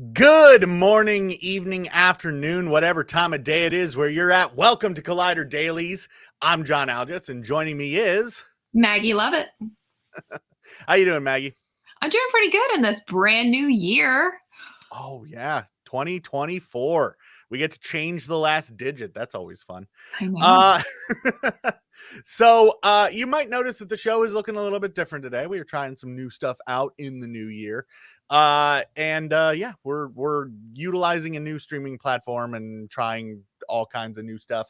Good morning, evening, afternoon, whatever time of day it is where you're at. Welcome to Collider Dailies. I'm John Algetz, and joining me is... Maggie, love it. How you doing, Maggie? I'm doing pretty good in this brand new year. Oh, yeah, 2024. We get to change the last digit. That's always fun. I know. So you might notice that the show is looking a little bit different today. We are trying some new stuff out in the new year. Yeah, we're utilizing a new streaming platform and trying all kinds of new stuff.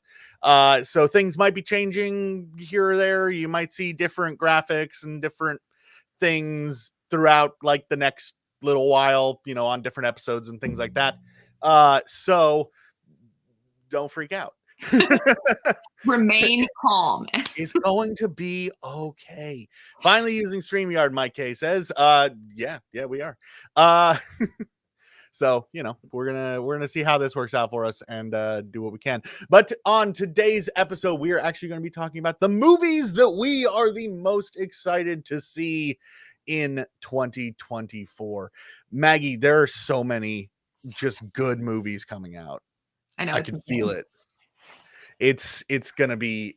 So things might be changing here or there. You might see different graphics and different things throughout like the next little while, on different episodes and things like that. So don't freak out. Remain calm. It's going to be okay. Finally using StreamYard, Mike K says. Yeah, we are. So, we're gonna see how this works out for us and do what we can. But on today's episode, we are actually going to be talking about the movies that we are the most excited to see in 2024. Maggie, there are so many just good movies coming out. I know. I can feel it. It's gonna be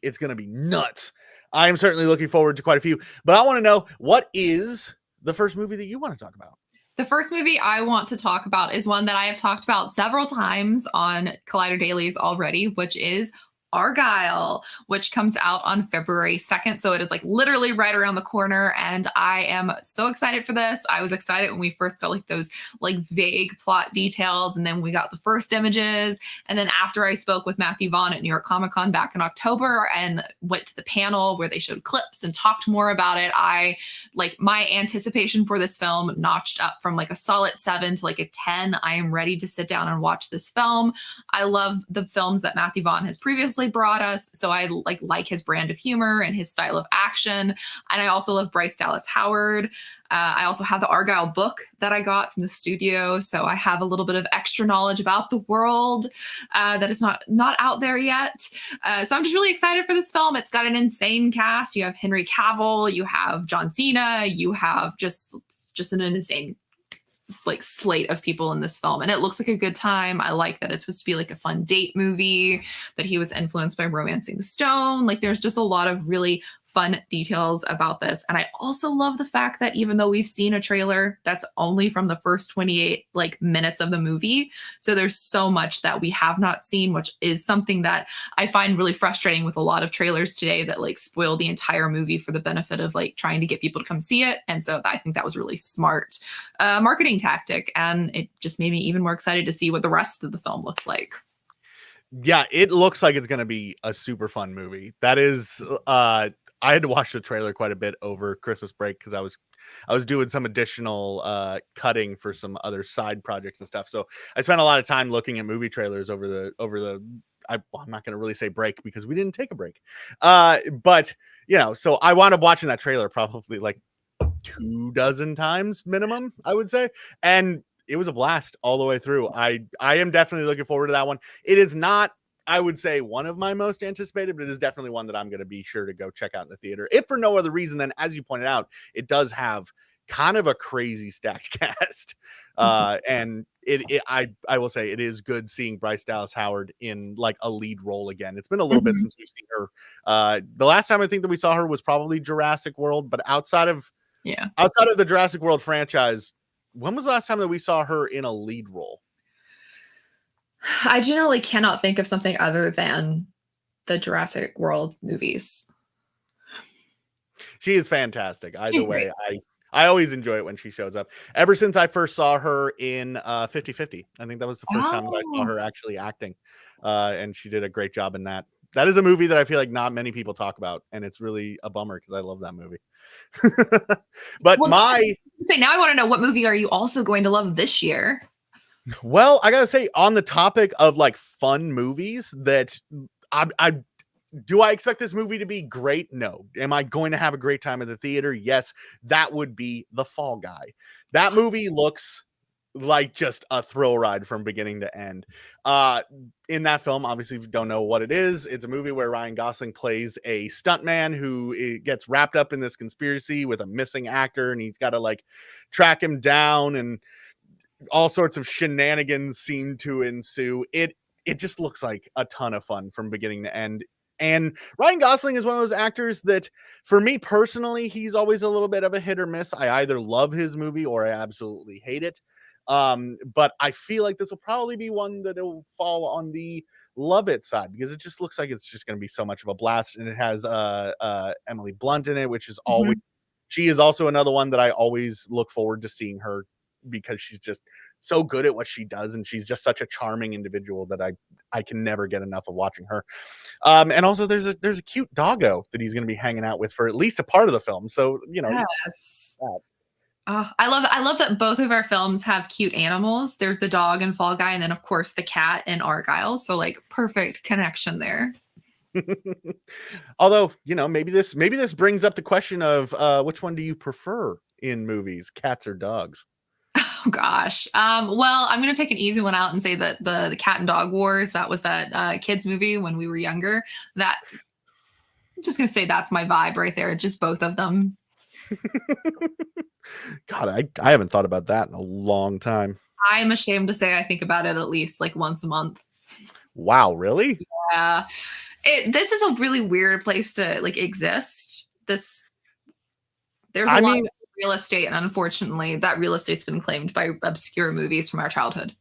nuts. I am certainly looking forward to quite a few, but I want to know, what is the first movie that you want to talk about? The first movie I want to talk about is one that I have talked about several times on Collider Dailies already, which is Argyle, which comes out on February 2nd. So it is like literally right around the corner. And I am so excited for this. I was excited when we first got like those like vague plot details. And then we got the first images. And then after I spoke with Matthew Vaughn at New York Comic Con back in October and went to the panel where they showed clips and talked more about it, my anticipation for this film notched up from like a solid 7 to like a 10. I am ready to sit down and watch this film. I love the films that Matthew Vaughn has previously brought us, so I like his brand of humor and his style of action. And I also love Bryce Dallas Howard. I also have the Argyle book that I got from the studio, so I have a little bit of extra knowledge about the world that is not out there yet. So I'm just really excited for this film. It's got an insane cast. You have Henry Cavill, you have John Cena, you have just an insane like slate of people in this film, and it looks like a good time. I like that it's supposed to be like a fun date movie, that he was influenced by Romancing the Stone. Like there's just a lot of really fun details about this. And I also love the fact that even though we've seen a trailer that's only from the first 28 like minutes of the movie, so there's so much that we have not seen, which is something that I find really frustrating with a lot of trailers today that like spoil the entire movie for the benefit of like trying to get people to come see it. And so I think that was really smart marketing tactic, and it just made me even more excited to see what the rest of the film looks like. Yeah, it looks like it's going to be a super fun movie. That is, I had to watch the trailer quite a bit over Christmas break because I was doing some additional cutting for some other side projects and stuff. So I spent a lot of time looking at movie trailers over the. I'm not going to really say break because we didn't take a break. But so I wound up watching that trailer probably like 24 times minimum, I would say, and it was a blast all the way through. I am definitely looking forward to that one. It is not, I would say, one of my most anticipated, but it is definitely one that I'm going to be sure to go check out in the theater, if for no other reason than, as you pointed out, it does have kind of a crazy stacked cast. And I will say it is good seeing Bryce Dallas Howard in like a lead role again. It's been a little bit since we've seen her. The last time I think that we saw her was probably Jurassic World, but outside of the Jurassic World franchise, when was the last time that we saw her in a lead role? I generally cannot think of something other than the Jurassic World movies. She is fantastic. Either way, I always enjoy it when she shows up. Ever since I first saw her in 50/50, I think that was the first time that I saw her actually acting, and she did a great job in that. That is a movie that I feel like not many people talk about, and it's really a bummer because I love that movie. But now I want to know, what movie are you also going to love this year? Well, I gotta say, on the topic of like fun movies, that do I expect this movie to be great? No. Am I going to have a great time at the theater? Yes. That would be The Fall Guy. That movie looks like just a thrill ride from beginning to end. In that film, obviously, if you don't know what it is, it's a movie where Ryan Gosling plays a stuntman who gets wrapped up in this conspiracy with a missing actor, and he's got to like track him down and all sorts of shenanigans seem to ensue. It just looks like a ton of fun from beginning to end. And Ryan Gosling is one of those actors that, for me personally, he's always a little bit of a hit or miss. I either love his movie or I absolutely hate it. But I feel like this will probably be one that will fall on the love it side, because it just looks like it's just going to be so much of a blast. And it has Emily Blunt in it, which is always, Mhm. she is also another one that I always look forward to seeing her, because she's just so good at what she does, and she's just such a charming individual that I can never get enough of watching her. And also there's a cute doggo that he's going to be hanging out with for at least a part of the film. So, Yes. I love that both of our films have cute animals. There's the dog in Fall Guy, and then of course the cat in Argyle. So like perfect connection there. Although, maybe this brings up the question of which one do you prefer in movies, cats or dogs? Oh gosh. Well, I'm gonna take an easy one out and say that the Cat and Dog Wars, that was that kids movie when we were younger. That I'm just gonna say that's my vibe right there. Just both of them. God, I haven't thought about that in a long time. I'm ashamed to say I think about it at least like once a month. Wow, really? Yeah. This is a really weird place to like exist. There's a I lot of mean, real estate, and unfortunately, that real estate's been claimed by obscure movies from our childhood.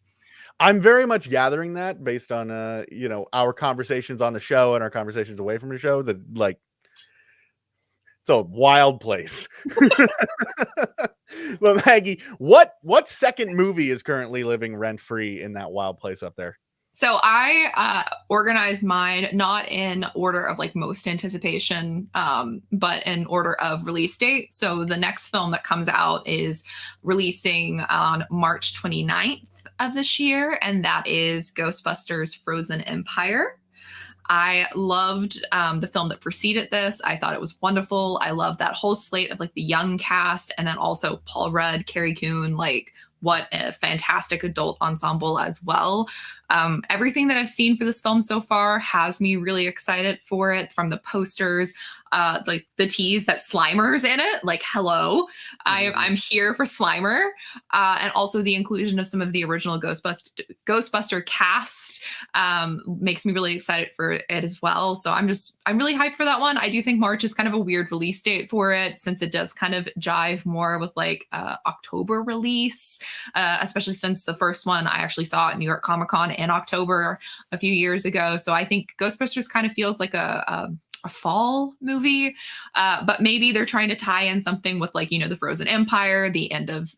I'm very much gathering that based on our conversations on the show and our conversations away from the show, that like it's a wild place. But Maggie, what second movie is currently living rent free in that wild place up there? So I organized mine not in order of like most anticipation, but in order of release date. So the next film that comes out is releasing on March 29th of this year, and that is Ghostbusters Frozen Empire. I loved the film that preceded this. I thought it was wonderful. I love that whole slate of like the young cast, and then also Paul Rudd, Carrie Coon, like what a fantastic adult ensemble as well. Everything that I've seen for this film so far has me really excited for it. From the posters, like the tease that Slimer's in it, like hello, I'm here for Slimer, and also the inclusion of some of the original Ghostbuster cast makes me really excited for it as well. So I'm really hyped for that one. I do think March is kind of a weird release date for it, since it does kind of jive more with like October release, especially since the first one I actually saw at New York Comic Con in October a few years ago. So I think Ghostbusters kind of feels like a fall movie, but maybe they're trying to tie in something with like, the Frozen Empire, the end of,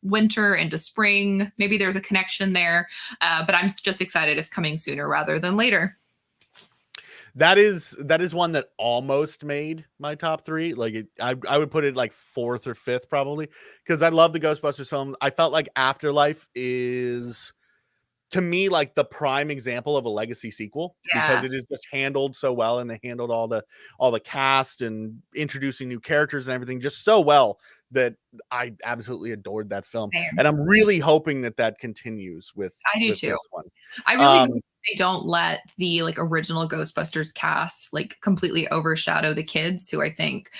winter into spring. Maybe there's a connection there, but I'm just excited it's coming sooner rather than later. That is one that almost made my top three. Like I would put it like fourth or fifth probably, because I love the Ghostbusters film. I felt like Afterlife is, to me, like the prime example of a legacy sequel, because Yeah. it is just handled so well, and they handled all the cast and introducing new characters and everything just so well, that I absolutely adored that film. Same. And I'm really hoping that continues with I do too. this one. I really Um, hope they don't let the like original Ghostbusters cast like completely overshadow the kids, who I think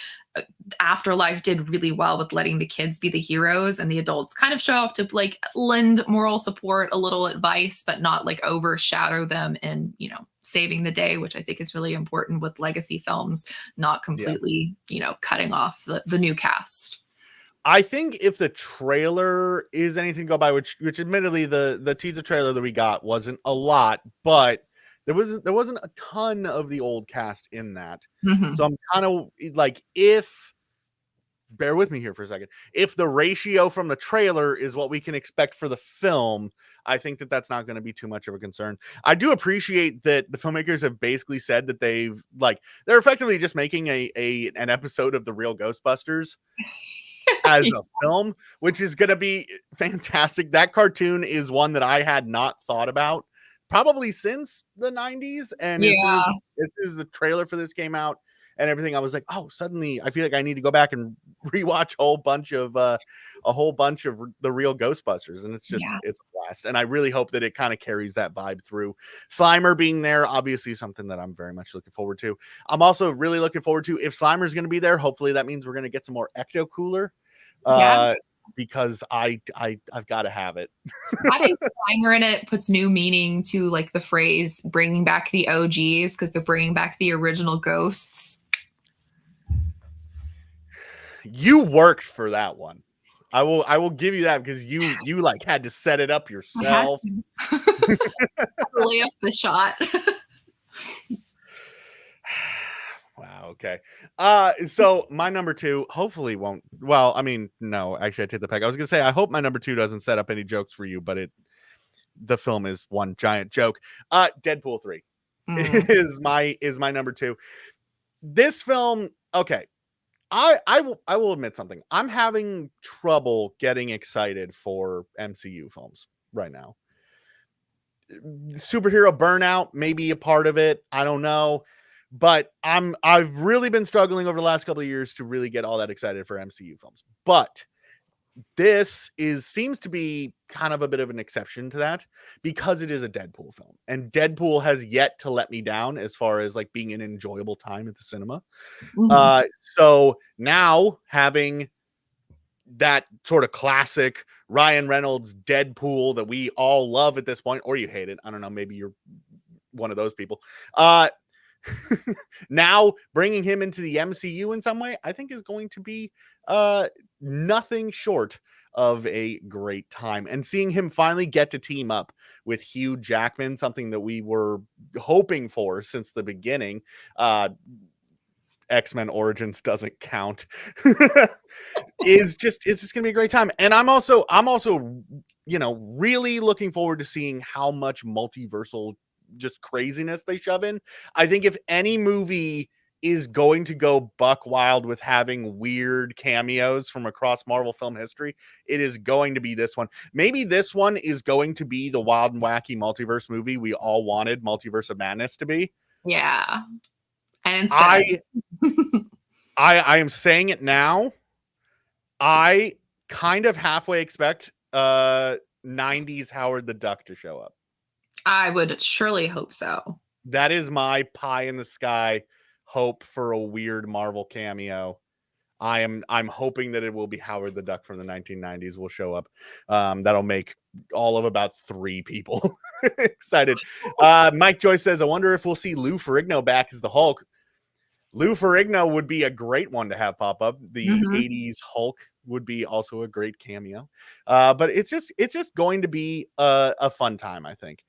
Afterlife did really well with letting the kids be the heroes and the adults kind of show up to like lend moral support, a little advice, but not like overshadow them in, saving the day, which I think is really important with legacy films, not yeah. completely, cutting off the new cast. I think if the trailer is anything to go by, which admittedly the teaser trailer that we got wasn't a lot, but there wasn't a ton of the old cast in that. So Mhm. I'm kind of like, if, bear with me here for a second, if the ratio from the trailer is what we can expect for the film, I think that's not going to be too much of a concern. I do appreciate that the filmmakers have basically said that they're effectively just making an episode of the real Ghostbusters as a film, which is going to be fantastic. That cartoon is one that I had not thought about probably since the 90s. And Yeah. as soon as the trailer for this came out and everything, I was like, oh, suddenly I feel like I need to go back and rewatch a whole bunch of the real Ghostbusters. And it's Yeah. a blast. And I really hope that it kind of carries that vibe through. Slimer being there, obviously something that I'm very much looking forward to. I'm also really looking forward to, if Slimer's going to be there, hopefully that means we're going to get some more Ecto Cooler. Yeah. because I've got to have it. Having Sanger in it puts new meaning to like the phrase bringing back the OGs because they're bringing back the original ghosts. You worked for that one. I will give you that because you like had to set it up yourself. I had to lay up the shot. Wow. Okay. So my number 2 hopefully won't. Well, I mean, no. Actually, I take the peg. I was gonna say I hope my number 2 doesn't set up any jokes for you, but the film is one giant joke. Deadpool 3 is my number 2. This film. Okay. I will admit something. I'm having trouble getting excited for MCU films right now. Superhero burnout may be a part of it. I don't know. But I've really been struggling over the last couple of years to really get all that excited for MCU films. But this seems to be kind of a bit of an exception to that because it is a Deadpool film. And Deadpool has yet to let me down as far as like being an enjoyable time at the cinema. So now having that sort of classic Ryan Reynolds Deadpool that we all love at this point, or you hate it. I don't know. Maybe you're one of those people. Now bringing him into the MCU in some way, I think is going to be nothing short of a great time. And seeing him finally get to team up with Hugh Jackman, something that we were hoping for since the beginning. X-Men Origins doesn't count. It's just gonna be a great time. And I'm also really looking forward to seeing how much multiversal just craziness they shove in. I think if any movie is going to go buck wild with having weird cameos from across Marvel film history, it is going to be this one. Maybe this one is going to be the wild and wacky multiverse movie we all wanted Multiverse of Madness to be. Yeah. And instead I am saying it now. I kind of halfway expect 90s Howard the Duck to show up. I would surely hope so. That is my pie in the sky hope for a weird Marvel cameo. I'm hoping that it will be Howard the Duck from the 1990s will show up. That'll make all of about 3 people excited. Mike Joyce says, I wonder if we'll see Lou Ferrigno back as the Hulk. Lou Ferrigno would be a great one to have pop up. The 80s Hulk would be also a great cameo. But it's just going to be a fun time, I think.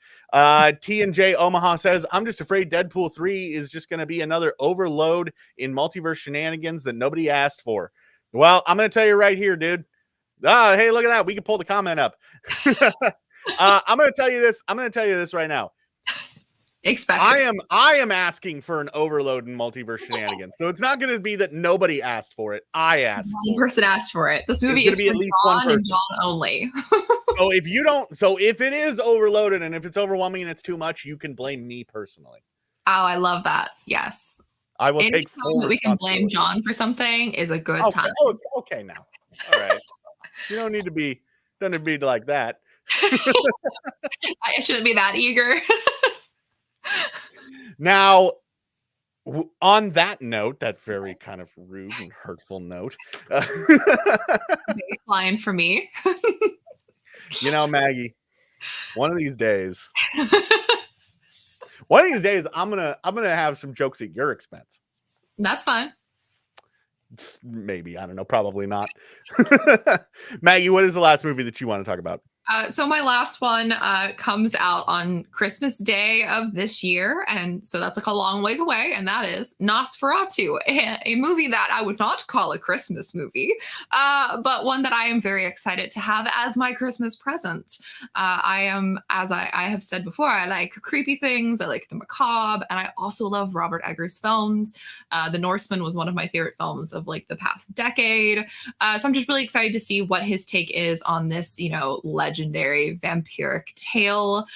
T&J Omaha says, I'm just afraid Deadpool 3 is just going to be another overload in multiverse shenanigans that nobody asked for. Well, I'm going to tell you right here, dude. Hey, look at that. We can pull the comment up. I'm going to tell you this. I'm going to tell you this right now. I am asking for an overload in multiverse shenanigans. So it's not going to be that nobody asked for it. I asked. One person asked for it. This movie is for at least John and John only. So if it is overloaded and if it's overwhelming and it's too much, you can blame me personally. Oh, I love that. Yes. I will take full that we can blame John for something is a good time. Okay, now. All right. You don't need to be like that. I shouldn't be that eager. Now, on that note, that very kind of rude and hurtful note. Baseline for me. Maggie, one of these days, I'm gonna have some jokes at your expense. That's fine. Maybe, I don't know, probably not. Maggie, what is the last movie that you want to talk about? So my last one comes out on Christmas Day of this year. And so that's like a long ways away. And that is Nosferatu, a movie that I would not call a Christmas movie, but one that I am very excited to have as my Christmas present. I am, as I have said before, I like creepy things. I like the macabre. And I also love Robert Eggers films. The Norseman was one of my favorite films of like the past decade. So I'm just really excited to see what his take is on this, legendary vampiric tale.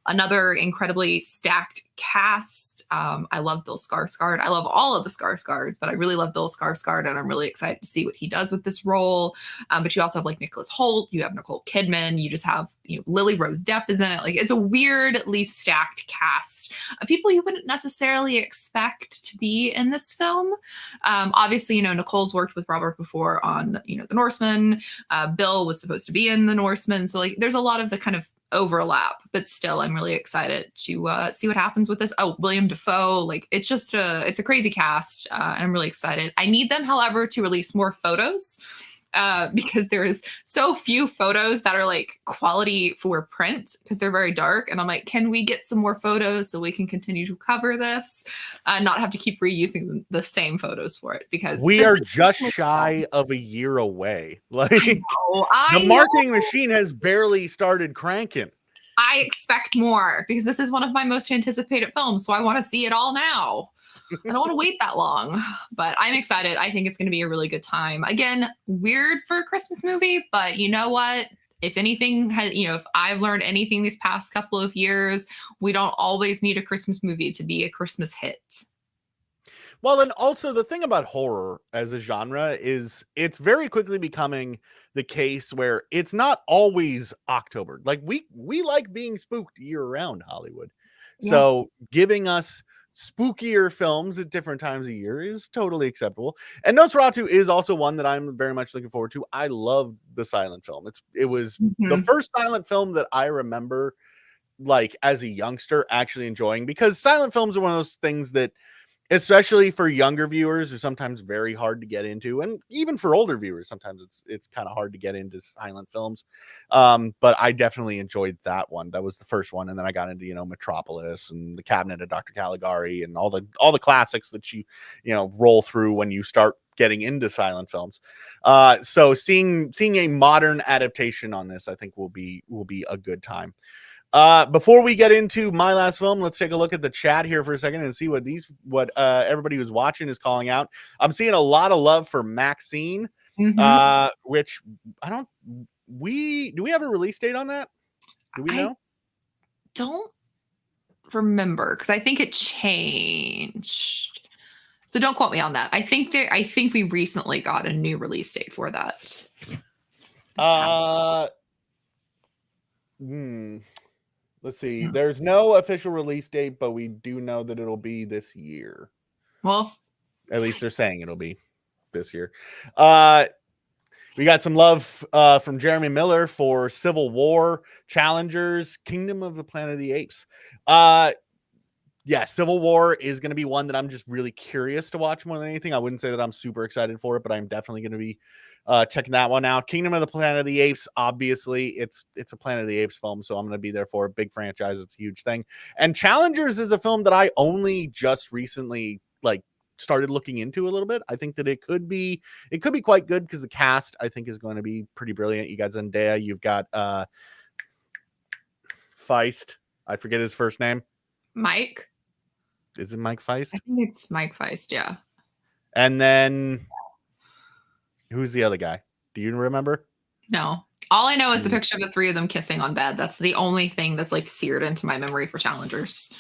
Another incredibly stacked cast. I love Bill Skarsgård. I love all of the Skarsgårds, but I really love Bill Skarsgård, and I'm really excited to see what he does with this role. But you also have like Nicholas Hoult, you have Nicole Kidman, you just have Lily Rose Depp is in it. Like it's a weirdly stacked cast of people you wouldn't necessarily expect to be in this film. Obviously, Nicole's worked with Robert before on The Norseman. Bill was supposed to be in The Norseman, so like there's a lot of the kind of overlap, but still I'm really excited to see what happens with this. Oh, William Dafoe, like it's a crazy cast, and I'm really excited. I need them, however, to release more photos, because there is so few photos that are like quality for print because they're very dark. And I'm like, can we get some more photos so we can continue to cover this, not have to keep reusing the same photos for it? Because we are just shy of a year away. Like the marketing machine has barely started cranking. I expect more because this is one of my most anticipated films, so I want to see it all now. I don't want to wait that long, but I'm excited. I think it's going to be a really good time. Again, weird for a Christmas movie, but you know what? If anything has, if I've learned anything these past couple of years, we don't always need a Christmas movie to be a Christmas hit. Well, and also the thing about horror as a genre is it's very quickly becoming the case where it's not always October. Like we like being spooked year round, Hollywood. Yeah. So giving us spookier films at different times of year is totally acceptable. And Nosferatu is also one that I'm very much looking forward to. I love the silent film. It was the first silent film that I remember, like as a youngster, actually enjoying, because silent films are one of those things that, especially for younger viewers, are sometimes very hard to get into, and even for older viewers, sometimes it's kind of hard to get into silent films. But I definitely enjoyed that one. That was the first one, and then I got into Metropolis and The Cabinet of Dr. Caligari and all the classics that you roll through when you start getting into silent films. So seeing a modern adaptation on this, I think will be a good time. Before we get into my last film, let's take a look at the chat here for a second and see what everybody who's watching is calling out. I'm seeing a lot of love for Maxine, which do we have a release date on that? Do we know? Don't remember, because I think it changed. So don't quote me on that. I think we recently got a new release date for that. Let's see. There's no official release date, but we do know that it'll be this year. Well, at least they're saying it'll be this year. We got some love from Jeremy Miller for Civil War, Challengers, Kingdom of the Planet of the Apes. Yeah, Civil War is going to be one that I'm just really curious to watch more than anything. I wouldn't say that I'm super excited for it, but I'm definitely going to be checking that one out. Kingdom of the Planet of the Apes, obviously, it's a Planet of the Apes film, so I'm going to be there for a big franchise. It's a huge thing. And Challengers is a film that I only just recently started looking into a little bit. I think that it could be quite good because the cast, I think, is going to be pretty brilliant. You got Zendaya, you've got Feist. I forget his first name. Mike. Is it Mike Feist? I think it's Mike Feist, yeah. And then who's the other guy? Do you remember? No. All I know is the picture of the three of them kissing on bed. That's the only thing that's seared into my memory for Challengers.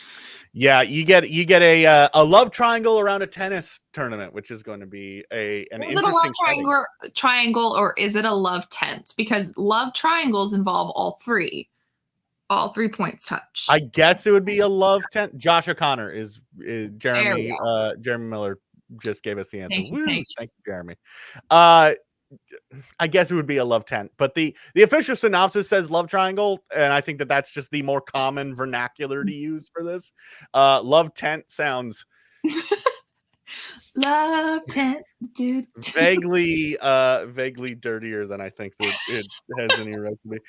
Yeah, you get a love triangle around a tennis tournament, which is going to be an interesting. Is it a love triangle or is it a love tent? Because love triangles involve all three. All 3 points touch. I guess it would be a love tent. Josh O'Connor is Jeremy. Jeremy Miller just gave us the answer. Thank you, Jeremy. I guess it would be a love tent, but the official synopsis says love triangle, and I think that's just the more common vernacular to use for this. Love tent sounds love tent, dude. vaguely dirtier than I think that it has any right to be.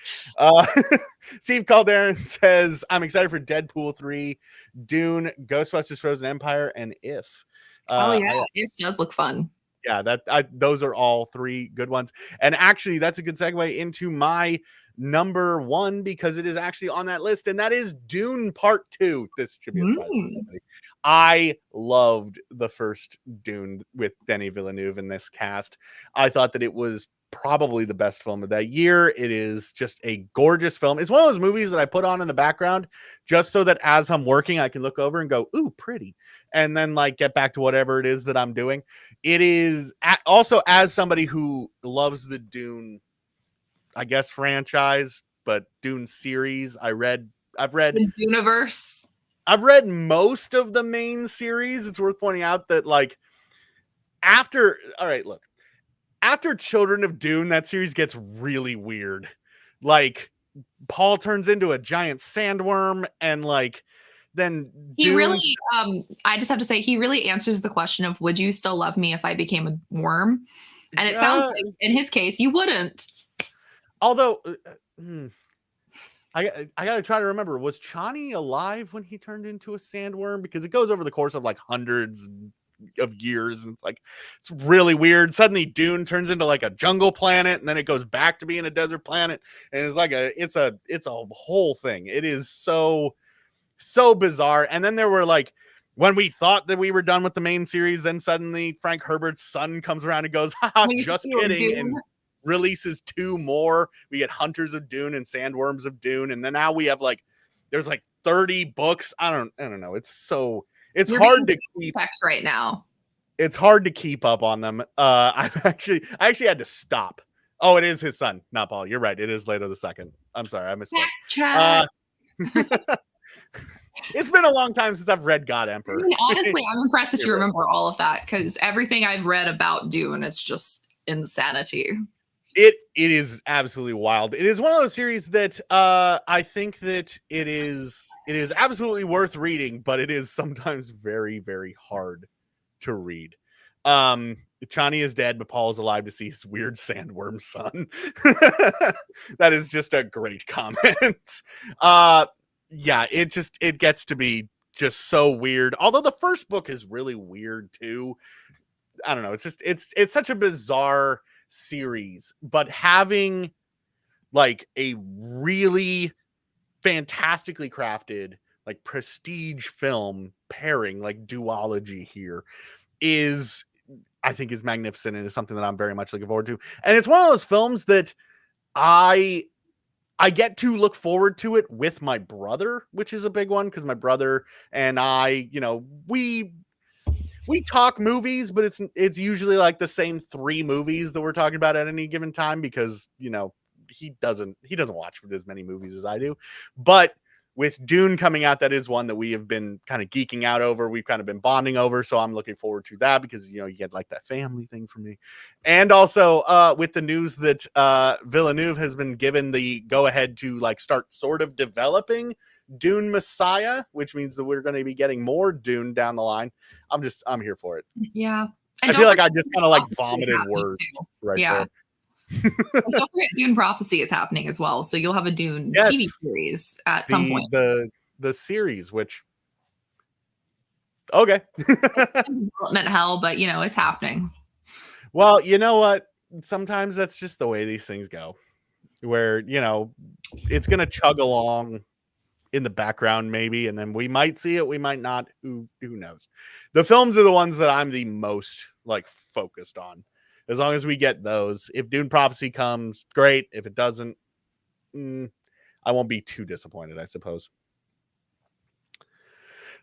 Steve Calderon says, I'm excited for Deadpool 3, Dune, Ghostbusters Frozen Empire, and If. If does look fun. Yeah, those are all 3 good ones. And actually, that's a good segue into my number 1, because it is actually on that list, and that is Dune Part 2. This should be a surprise. I loved the first Dune with Denis Villeneuve in this cast. I thought that it was probably the best film of that year. It is just a gorgeous film. It's one of those movies that I put on in the background just so that as I'm working, I can look over and go, ooh, pretty. And then like get back to whatever it is that I'm doing. It is also, as somebody who loves the Dune, I guess, franchise, but Dune series, I've read The Duneverse. I've read most of the main series. It's worth pointing out that like after Children of Dune, that series gets really weird. Like Paul turns into a giant sandworm, and like then he really I just have to say he really answers the question of would you still love me if I became a worm? And it sounds like in his case you wouldn't. Although I gotta try to remember, was Chani alive when he turned into a sandworm? Because it goes over the course of like hundreds of years, and it's really weird. Suddenly Dune turns into like a jungle planet, and then it goes back to being a desert planet, and it's like it's a whole thing. It is so bizarre. And then there were like, when we thought that we were done with the main series, then suddenly Frank Herbert's son comes around and goes, haha, just kidding, and releases 2 more. We get Hunters of Dune and Sandworms of Dune, and then now we have like there's like 30 books. I don't know. You're hard to keep right now. It's hard to keep up on them. I actually had to stop. Oh, it is his son, not Paul. You're right. It is Leto the Second. I'm sorry, I misspoke. It's been a long time since I've read God Emperor. I mean, honestly, I'm impressed that you remember all of that, because everything I've read about Dune, it's just insanity. It is absolutely wild. It is one of those series that I think that it is absolutely worth reading, but it is sometimes very, very hard to read. Chani is dead, but Paul is alive to see his weird sandworm son. That is just a great comment. Yeah, it gets to be just so weird. Although the first book is really weird too. I don't know. It's such a bizarre series, but having like a really fantastically crafted like prestige film pairing, like duology here, is I think is magnificent, and is something that I'm very much looking forward to. And it's one of those films that I get to look forward to it with my brother, which is a big one, because my brother and I, we talk movies, but it's usually like the same 3 movies that we're talking about at any given time, because he doesn't watch as many movies as I do. But with Dune coming out, that is one that we have been kind of geeking out over. We've kind of been bonding over. So I'm looking forward to that, because, you get like that family thing from me. And also with the news that Villeneuve has been given the go ahead to like start sort of developing Dune Messiah, which means that we're going to be getting more Dune down the line. I'm here for it. Yeah. I feel like I just kind of like vomited words right there. Don't forget Dune Prophecy is happening as well, so you'll have a Dune TV series at some point. The series, which okay, development hell, but it's happening. Well, you know what? Sometimes that's just the way these things go, where it's gonna chug along in the background maybe, and then we might see it, we might not. Who knows? The films are the ones that I'm the most like focused on. As long as we get those, if Dune Prophecy comes, great. If it doesn't, I won't be too disappointed, I suppose.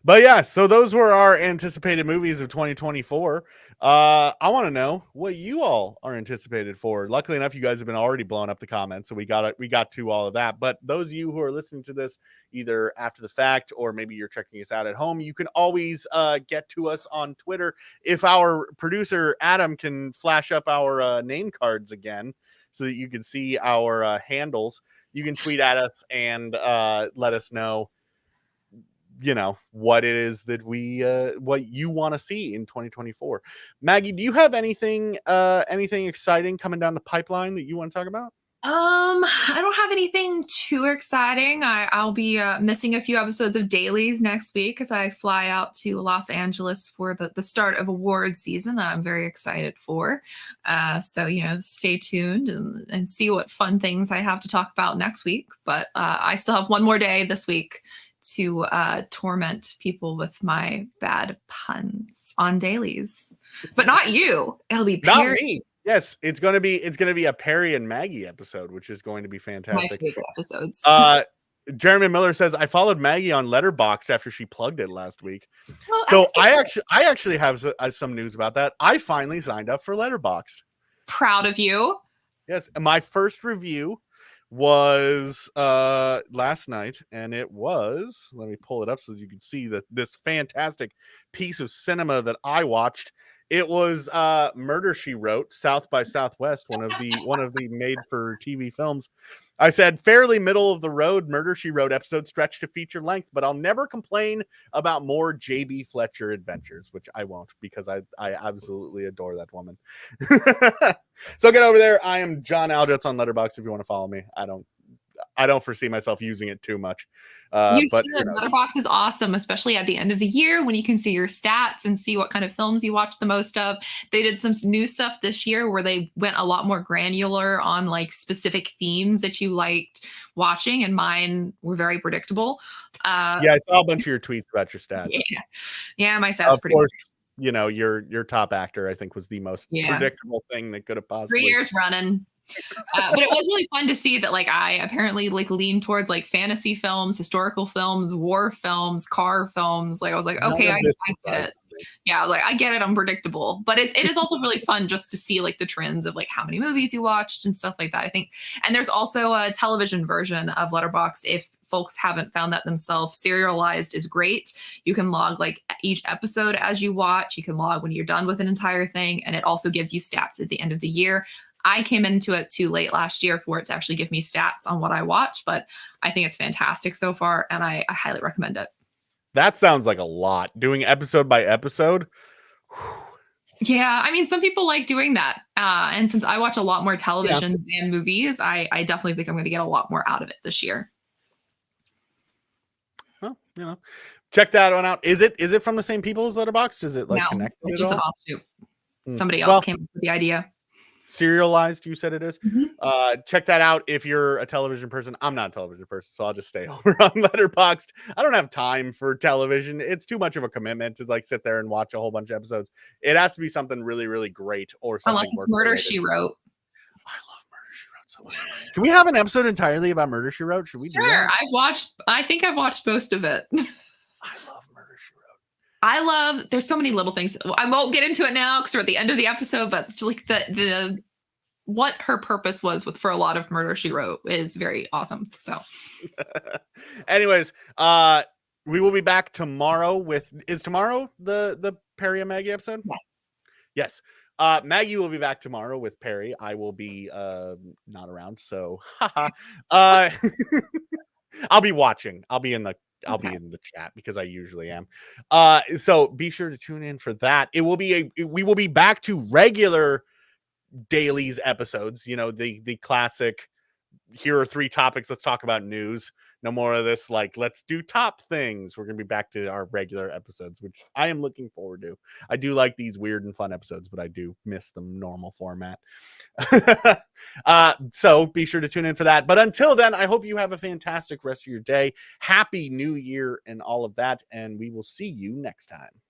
But yeah, so those were our anticipated movies of 2024. I want to know what you all are anticipated for. Luckily enough, you guys have been already blowing up the comments, so we got to all of that. But those of you who are listening to this either after the fact, or maybe you're checking us out at home, you can always get to us on Twitter. If our producer Adam can flash up our name cards again, so that you can see our handles, you can tweet at us and let us know what it is that what you want to see in 2024. Maggie, do you have anything exciting coming down the pipeline that you want to talk about? I don't have anything too exciting. I'll be missing a few episodes of Dailies next week, as I fly out to Los Angeles for the start of awards season that I'm very excited for. So stay tuned and see what fun things I have to talk about next week. But I still have one more day this week to torment people with my bad puns on Dailies, but not you. It'll be not me. Yes, it's gonna be a Perry and Maggie episode, which is going to be My fantastic. favorite episodes. Jeremy Miller says I followed Maggie on Letterboxd after she plugged it last week. Well, So I actually have some news about that. I finally signed up for Letterboxd. proud of you. Yes, my first review was last night, and it was, let me pull it up so you can see that this fantastic piece of cinema that I watched. It was Murder She Wrote, South by Southwest, one of the made for TV films. I said fairly middle of the road Murder She Wrote episode stretched to feature length, but I'll never complain about more JB Fletcher adventures, which I won't, because I absolutely adore that woman. So get over there. I am John Aldrich on Letterboxd if you want to follow me. I don't foresee myself using it too much. You But should. Letterboxd is awesome, especially at the end of the year when you can see your stats and see what kind of films you watch the most of. They did some new stuff this year where they went a lot more granular on like specific themes that you liked watching, and mine were very predictable. Yeah, I saw a bunch of your tweets about your stats. Yeah, my stats Of pretty course, you know, your top actor, I think, was the most predictable thing that could have possibly. 3 years running. But it was really fun to see that like I apparently like lean towards like fantasy films, historical films, war films, car films. Like I was like, okay, I get it. Yeah, like I get it. I'm predictable, but it is also really fun just to see like the trends of like how many movies you watched and stuff like that. I think, and there's also a television version of Letterboxd if folks haven't found that themselves. Serialized is great. You can log like each episode as you watch. You can log when you're done with an entire thing, and it also gives you stats at the end of the year. I came into it too late last year for it to actually give me stats on what I watch, but I think it's fantastic so far, and I highly recommend it. That sounds like a lot. Doing episode by episode. Yeah, I mean, some people like doing that. And since I watch a lot more television than movies, I definitely think I'm going to get a lot more out of it this year. Well, you know, check that one out. Is it from the same people as Letterboxd? Is it like connected? It's just an offshoot. Somebody else Well, came up with the idea. Serialized, you said it is. Mm-hmm. Check that out if you're a television person. I'm not a television person, so I'll just stay over on Letterboxd. I don't have time for television. It's too much of a commitment to like sit there and watch a whole bunch of episodes. It has to be something really, really great, or something. Unless it's Murder She Wrote. I love Murder She Wrote so much. Can we have an episode entirely about Murder She Wrote? Should we do that? I think I've watched most of it. I love Murder She Wrote. There's so many little things. I won't get into it now because we're at the end of the episode, but like the what her purpose was for a lot of Murder She Wrote is very awesome. So anyways, we will be back tomorrow is tomorrow the Perry and Maggie episode? Yes. Maggie will be back tomorrow with Perry. I will be not around, so I'll be watching. I'll be in the chat because I usually am. So be sure to tune in for that. We will be back to regular dailies episodes, you know, the classic, here are 3 topics, let's talk about news. No more of this like let's do top things. We're gonna be back to our regular episodes, which I am looking forward to. I do like these weird and fun episodes, but I do miss the normal format. So be sure to tune in for that. But until then, I hope you have a fantastic rest of your day. Happy New Year and all of that, and we will see you next time.